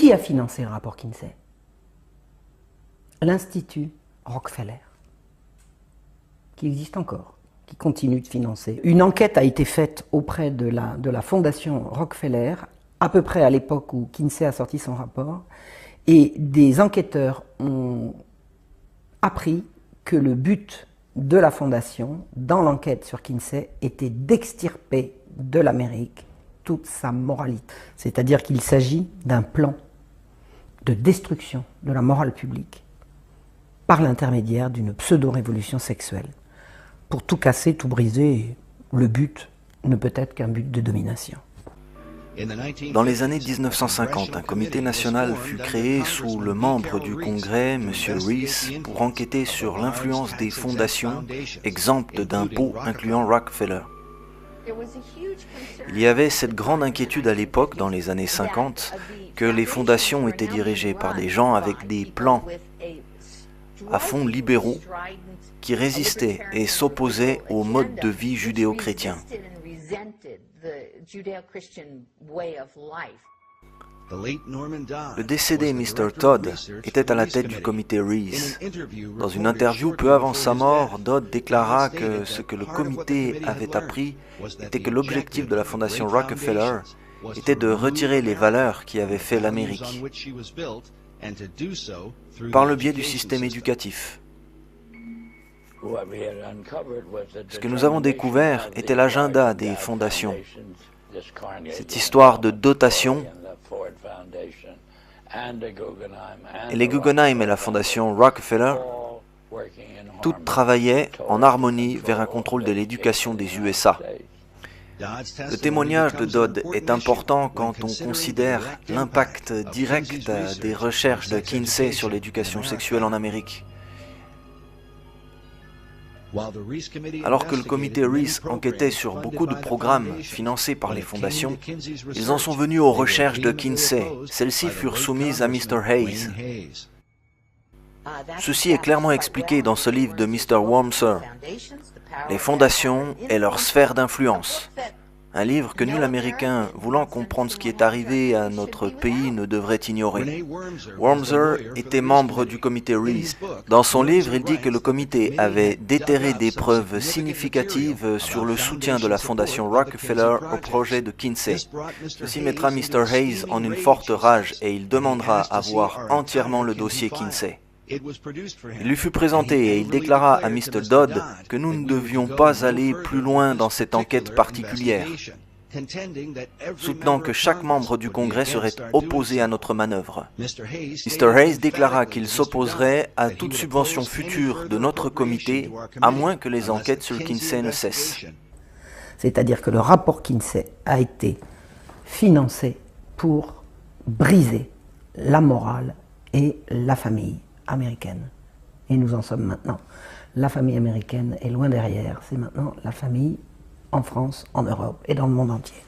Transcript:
Qui a financé le rapport Kinsey? L'Institut Rockefeller, qui existe encore, qui continue de financer. Une enquête a été faite auprès de la fondation Rockefeller, à peu près à l'époque où Kinsey a sorti son rapport, et des enquêteurs ont appris que le but de la fondation, dans l'enquête sur Kinsey, était d'extirper de l'Amérique toute sa moralité. C'est-à-dire qu'il s'agit d'un plan de destruction de la morale publique par l'intermédiaire d'une pseudo-révolution sexuelle. Pour tout casser, tout briser, le but ne peut être qu'un but de domination. Dans les années 1950, un comité national fut créé sous le membre du Congrès, M. Reese, pour enquêter sur l'influence des fondations exemptes d'impôts incluant Rockefeller. Il y avait cette grande inquiétude à l'époque, dans les années 50, que les fondations étaient dirigées par des gens avec des plans à fond libéraux qui résistaient et s'opposaient au mode de vie judéo-chrétien. Le décédé Mr. Todd était à la tête du comité Reese. Dans une interview peu avant sa mort, Dodd déclara que ce que le comité avait appris était que l'objectif de la fondation Rockefeller était de retirer les valeurs qui avaient fait l'Amérique par le biais du système éducatif. Ce que nous avons découvert était l'agenda des fondations. Cette histoire de dotation, et les Guggenheim et la fondation Rockefeller, toutes travaillaient en harmonie vers un contrôle de l'éducation des USA. Le témoignage de Dodd est important quand on considère l'impact direct des recherches de Kinsey sur l'éducation sexuelle en Amérique. Alors que le comité Reese enquêtait sur beaucoup de programmes financés par les fondations, ils en sont venus aux recherches de Kinsey. Celles-ci furent soumises à Mr. Hayes. Ceci est clairement expliqué dans ce livre de Mr. Wormser, Les fondations et leur sphère d'influence. Un livre que nul Américain voulant comprendre ce qui est arrivé à notre pays ne devrait ignorer. Wormser était membre du comité Reese. Dans son livre, il dit que le comité avait déterré des preuves significatives sur le soutien de la fondation Rockefeller au projet de Kinsey. Ceci mettra Mr. Hayes en une forte rage et il demandera à voir entièrement le dossier Kinsey. Il lui fut présenté et il déclara à Mr. Dodd que nous ne devions pas aller plus loin dans cette enquête particulière, soutenant que chaque membre du Congrès serait opposé à notre manœuvre. Mr. Hayes déclara qu'il s'opposerait à toute subvention future de notre comité, à moins que les enquêtes sur Kinsey ne cessent. C'est-à-dire que le rapport Kinsey a été financé pour briser la morale et la famille américaine. Et nous en sommes maintenant. La famille américaine est loin derrière. C'est maintenant la famille en France, en Europe et dans le monde entier.